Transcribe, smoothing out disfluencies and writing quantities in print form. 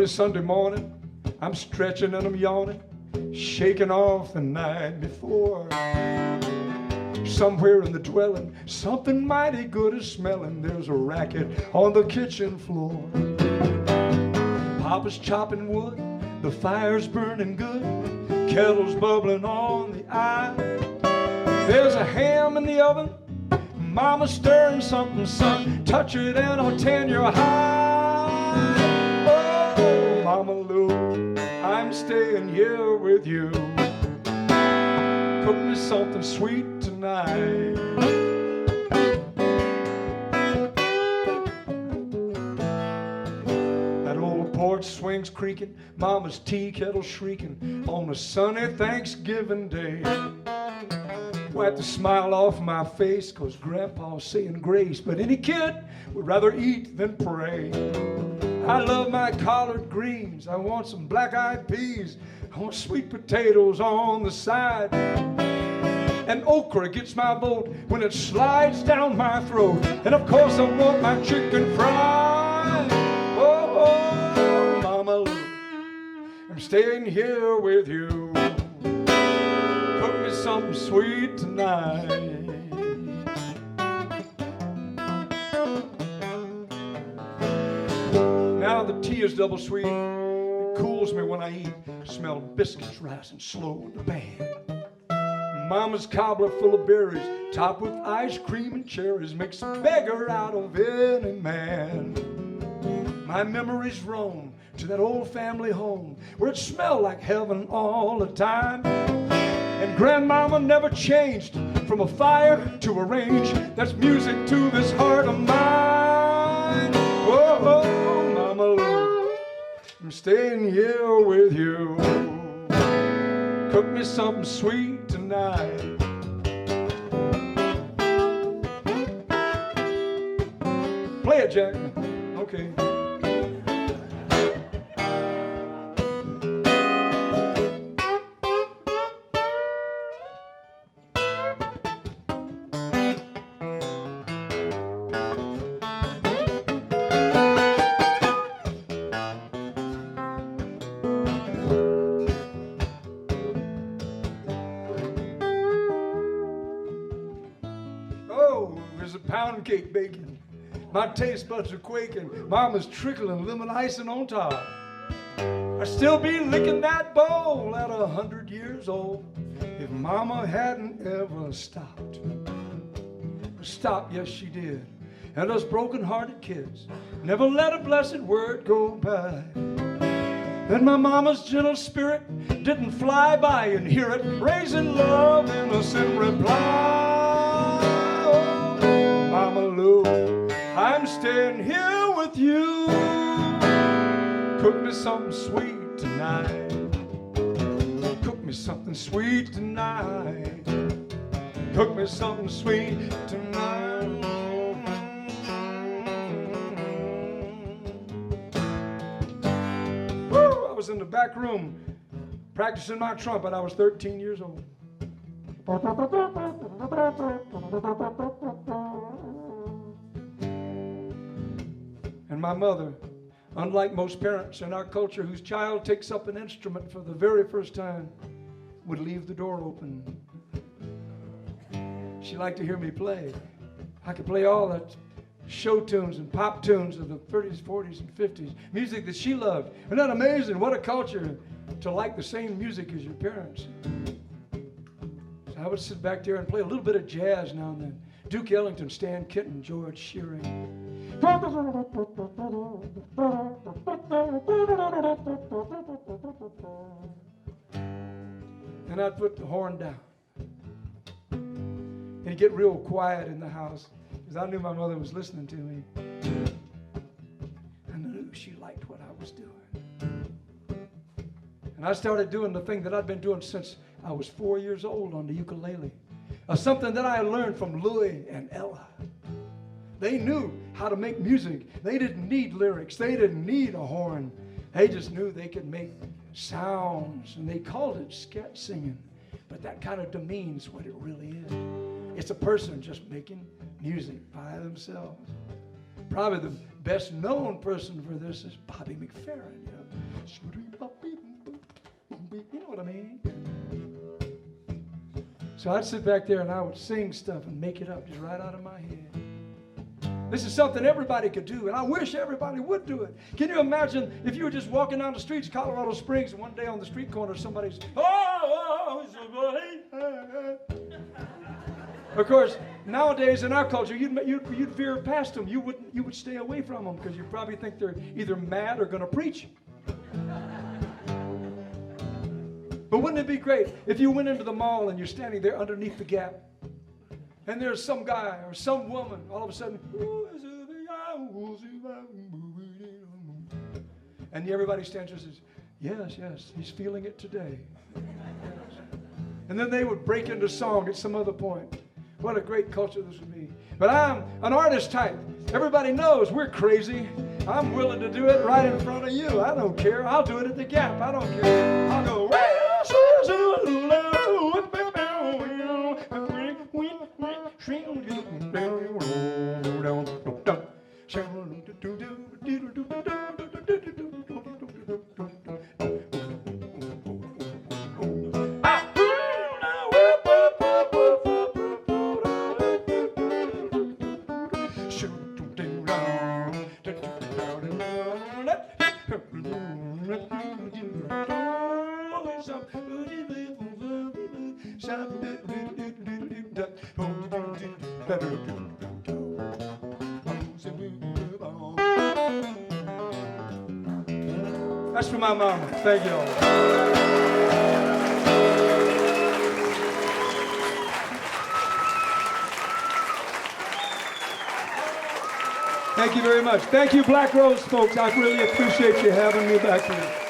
Early Sunday morning, I'm stretching and I'm yawning, shaking off the night before. Somewhere in the dwelling, something mighty good is smelling. There's a racket on the kitchen floor. Papa's chopping wood, the fire's burning good, kettle's bubbling on the eye. There's a ham in the oven, Mama's stirring something, son. Touch it and I'll tan your hide. Oh, Mama Lou, I'm staying here with you. Cook me something sweet tonight. That old porch swings creaking, Mama's tea kettle shrieking on a sunny Thanksgiving day. Wipe the smile off my face, 'cause Grandpa's saying grace, but any kid would rather eat than pray. I love my collard greens, I want some black-eyed peas, I want sweet potatoes on the side. And okra gets my vote when it slides down my throat. And of course I want my chicken fried. Oh, oh, Mama Lou, I'm staying here with you. Cook me something sweet tonight. Now the tea is double sweet. It cools me when I eat. Smell biscuits rising slow in the pan. Mama's cobbler full of berries, topped with ice cream and cherries, makes a beggar out of any man. My memories roam to that old family home where it smelled like heaven all the time. And Grandmama never changed from a fire to a range. That's music to this heart of mine. Oh, oh, Mama Lou, I'm staying here with you. Cook me something sweet tonight. Play it, Jack. Okay. There's a pound cake baking. My taste buds are quaking. Mama's trickling lemon icing on top. I'd still be licking that bowl at 100 years old if Mama hadn't ever stopped. Stop, yes she did. And us broken-hearted kids never let a blessed word go by. And my mama's gentle spirit didn't fly by and hear it, raising love, innocent reply. Mama Lou, I'm staying here with you. Cook me something sweet tonight. Cook me something sweet tonight. Cook me something sweet tonight. Woo! I was in the back room practicing my trumpet. I was 13 years old. And my mother, unlike most parents in our culture whose child takes up an instrument for the very first time, would leave the door open. She liked to hear me play. I could play all the show tunes and pop tunes of the 30s, 40s, and 50s, music that she loved. Isn't that amazing? What a culture to like the same music as your parents. So I would sit back there and play a little bit of jazz now and then. Duke Ellington, Stan Kenton, George Shearing. And I'd put the horn down. And it'd get real quiet in the house because I knew my mother was listening to me. I knew she liked what I was doing. And I started doing the thing that I'd been doing since I was 4 years old on the ukulele. Something that I learned from Louie and Ella. They knew how to make music. They didn't need lyrics. They didn't need a horn. They just knew they could make sounds, and they called it sketch singing. But that kind of demeans what it really is. It's a person just making music by themselves. Probably the best known person for this is Bobby McFerrin. You know? You know what I mean? So I'd sit back there and I would sing stuff and make it up just right out of my head. This is something everybody could do, and I wish everybody would do it. Can you imagine if you were just walking down the streets of Colorado Springs and one day on the street corner somebody's, oh, somebody. Of course, nowadays in our culture, you'd veer past them. You would stay away from them because you probably think they're either mad or going to preach. But wouldn't it be great if you went into the mall and you're standing there underneath the Gap, and there's some guy or some woman all of a sudden, and everybody stands there and says, yes, yes, he's feeling it today. And then they would break into song at some other point. What a great culture this would be. But I'm an artist type. Everybody knows we're crazy. I'm willing to do it right in front of you. I don't care. I'll do it at the Gap. I don't care. I'll go. That's for my mama. Thank you all. Thank you very much. Thank you, Black Rose folks. I really appreciate you having me back here.